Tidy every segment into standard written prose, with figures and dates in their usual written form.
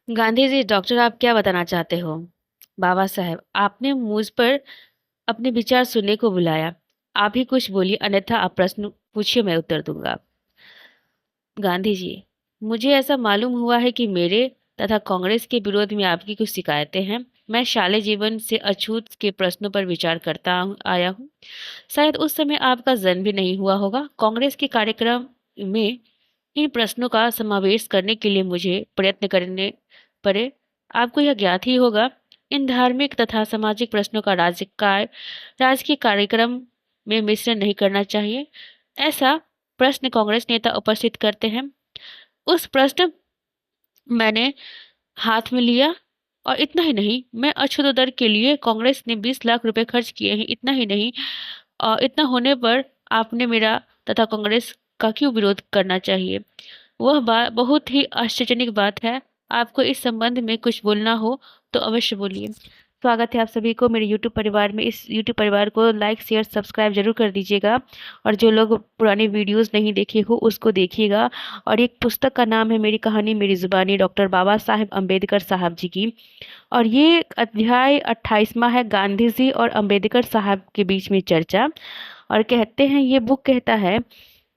Gandhi ji, doctor आप क्या बताना चाहते हो? बाबा साहेब, आपने मुझ पर अपने विचार सुनने को बुलाया। आप ही कुछ बोलिए, अन्यथा आप प्रश्न पूछिए, मैं उत्तर दूंगा। गांधी जी, मुझे ऐसा मालूम हुआ है कि मेरे तथा कांग्रेस के विरोध में आपकी कुछ शिकायतें हैं। मैं शालेय जीवन से अछूत के प्रश्नों पर विचार करता आया हूँ। शायद उस समय आपका जन्म भी नहीं हुआ होगा। कांग्रेस के कार्यक्रम में इन प्रश्नों का समावेश करने के लिए मुझे प्रयत्न करने पड़े। आपको यह ज्ञात ही होगा, इन धार्मिक तथा सामाजिक प्रश्नों का राजकीय कार्यक्रम में मिश्रण नहीं करना चाहिए। ऐसा प्रश्न कांग्रेस नेता उपस्थित करते हैं। उस प्रश्न मैंने हाथ में लिया, और इतना ही नहीं, मैं अछूत दर के लिए कांग्रेस ने 20 लाख रुपए खर्च किए हैं। इतना ही नहीं, इतना होने पर आपने मेरा तथा कांग्रेस का क्यों विरोध करना चाहिए? वह बात बहुत ही आश्चर्यजनक बात है। आपको इस संबंध में कुछ बोलना हो तो अवश्य बोलिए। स्वागत है आप सभी को मेरे यूट्यूब परिवार में। इस यूट्यूब परिवार को लाइक शेयर सब्सक्राइब जरूर कर दीजिएगा, और जो लोग पुरानी वीडियोस नहीं देखे हो उसको देखिएगा। और एक पुस्तक का नाम है मेरी कहानी मेरी जुबानी, डॉक्टर बाबा साहेब अम्बेडकर साहब जी की। और ये अध्याय 28वां है, गांधी जी और अम्बेडकर साहब के बीच में चर्चा। और कहते हैं, ये बुक कहता है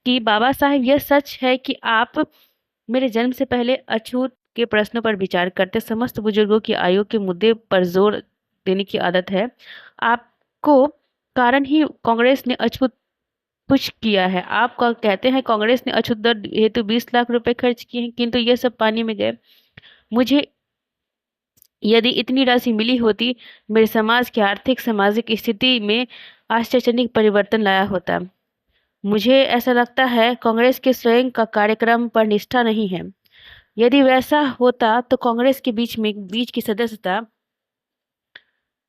कि बाबा साहेब, यह सच है कि आप मेरे जन्म से पहले अछूत के प्रश्नों पर विचार करते। समस्त बुजुर्गों की आयु के मुद्दे पर जोर देने की आदत है आपको, कारण ही कांग्रेस ने अछूत कुछ किया है। आप कहते हैं कांग्रेस ने अछूत दर हेतु 20 लाख रुपए खर्च किए हैं, किंतु ये सब पानी में गए। मुझे यदि इतनी राशि मिली होती, मेरे समाज की आर्थिक सामाजिक स्थिति में आश्चर्यजनक परिवर्तन लाया होता। मुझे ऐसा लगता है कांग्रेस के स्वयं का कार्यक्रम पर निष्ठा नहीं है। यदि वैसा होता तो कांग्रेस के बीच की सदस्यता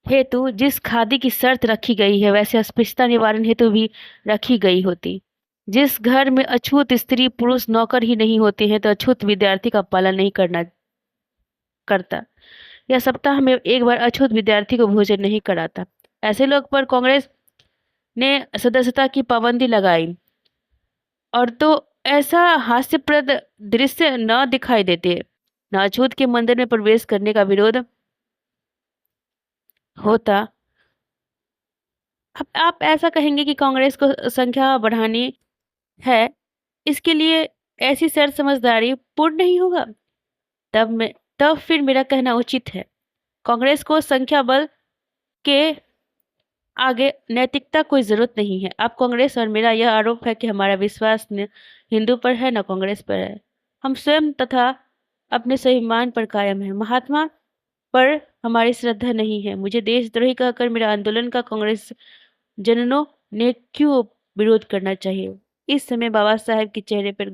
हेतु जिस खादी की शर्त रखी गई है, वैसे अस्पृश्यता निवारण हेतु भी रखी गई होती। जिस घर में अछूत स्त्री पुरुष नौकर ही नहीं होते हैं, तो अछूत विद्यार्थी का पालन नहीं करना करता, या सप्ताह में एक बार अछूत विद्यार्थी को भोजन नहीं कराता। ऐसे लोग पर कांग्रेस ने सदस्यता की पाबंदी लगाई, और तो ऐसा हास्यप्रद दृश्य न दिखाई देते, न अछूत के मंदिर में प्रवेश करने का विरोध होता। अब आप ऐसा कहेंगे कि कांग्रेस को संख्या बढ़ानी है, इसके लिए ऐसी शर्त समझदारी पूर्ण नहीं होगा। तब मैं तब फिर मेरा कहना उचित है, कांग्रेस को संख्या बल के आगे नैतिकता कोई जरूरत नहीं है। अब कांग्रेस और मेरा यह आरोप है कि हमारा विश्वास न हिंदू पर है न कांग्रेस पर है। हम स्वयं तथा अपने स्वाभिमान पर कायम है। महात्मा पर हमारी श्रद्धा नहीं है। मुझे देशद्रोही कहकर मेरा आंदोलन का कांग्रेस जनों ने क्यों विरोध करना चाहिए? इस समय बाबा साहेब के चेहरे पर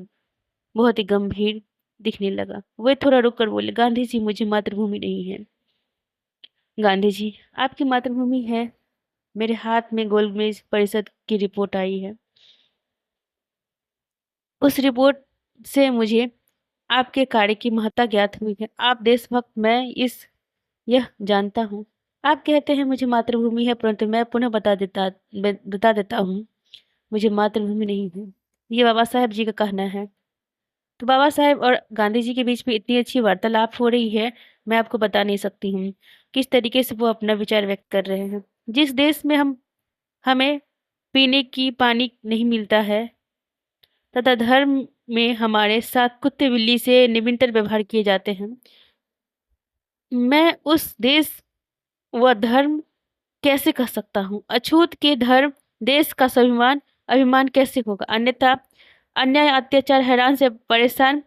बहुत ही गंभीर दिखने लगा। वे थोड़ा रुक कर बोले, गांधी जी, मुझे मातृभूमि नहीं है। गांधी जी, आपकी मातृभूमि है। मेरे हाथ में गोलमेज परिषद की रिपोर्ट आई है। उस रिपोर्ट से मुझे आपके कार्य की महत्ता ज्ञात हुई है। आप देशभक्त, मैं इस यह जानता हूँ। आप कहते हैं मुझे मातृभूमि है, परंतु मैं पुनः बता देता हूँ, मुझे मातृभूमि नहीं है। ये बाबा साहेब जी का कहना है। तो बाबा साहेब और गांधी जी के बीच में इतनी अच्छी वार्तालाप हो रही है, मैं आपको बता नहीं सकती हूँ किस तरीके से वो अपना विचार व्यक्त कर रहे हैं। जिस देश में हमें पीने की पानी नहीं मिलता है, तथा धर्म में हमारे साथ कुत्ते बिल्ली से निरंतर व्यवहार किए जाते हैं, मैं उस देश व धर्म कैसे कह सकता हूँ? अछूत के धर्म देश का स्वाभिमान अभिमान कैसे होगा? अन्यथा अन्याय अत्याचार हैरान से परेशान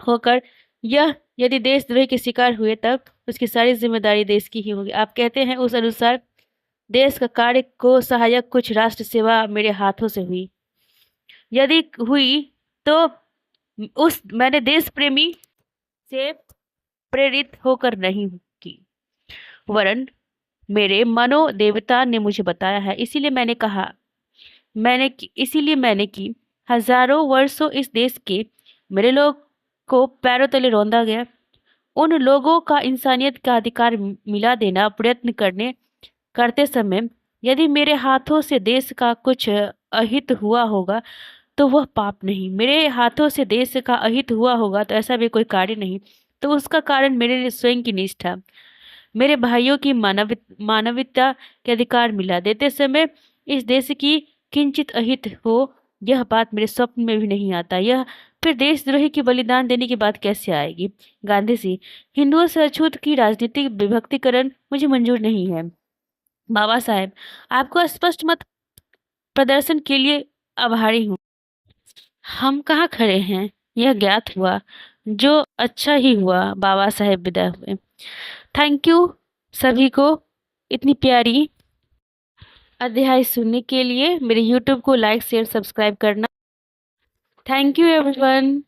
होकर यह यदि देशद्रोही के शिकार हुए, तब उसकी सारी जिम्मेदारी देश की ही होगी। आप कहते हैं उस अनुसार देश का कार्य को सहायक कुछ राष्ट्र सेवा मेरे हाथों से हुई। यदि हुई तो उस मैंने देश प्रेमी से प्रेरित होकर नहीं की, वरन मेरे मनोदेवता ने मुझे बताया है। इसीलिए मैंने की। हजारों वर्षों इस देश के मेरे लोग को पैरों तले रौंदा गया। उन लोगों का इंसानियत का अधिकार मिला देना प्रयत्न करते समय यदि मेरे हाथों से देश का कुछ अहित हुआ होगा, तो वह पाप नहीं। मेरे हाथों से देश का अहित हुआ होगा तो ऐसा भी कोई कार्य नहीं। तो उसका कारण मेरे लिए स्वयं की निष्ठा, मेरे भाइयों की मानवता के अधिकार मिला देते समय इस देश की किंचित अहित हो, यह बात मेरे स्वप्न में भी नहीं आता। यह फिर देशद्रोही की बलिदान देने की बात कैसे आएगी? गांधी जी, हिंदुओं से अछूत की राजनीतिक विभक्तिकरण मुझे मंजूर नहीं है। बाबा साहेब, आपको स्पष्ट मत प्रदर्शन के लिए आभारी हूँ। हम कहाँ खड़े हैं, यह ज्ञात हुआ, जो अच्छा ही हुआ। बाबा साहेब विदा हुए। थैंक यू सभी को इतनी प्यारी अध्याय सुनने के लिए। मेरे यूट्यूब को लाइक शेयर सब्सक्राइब करना। Thank you everyone.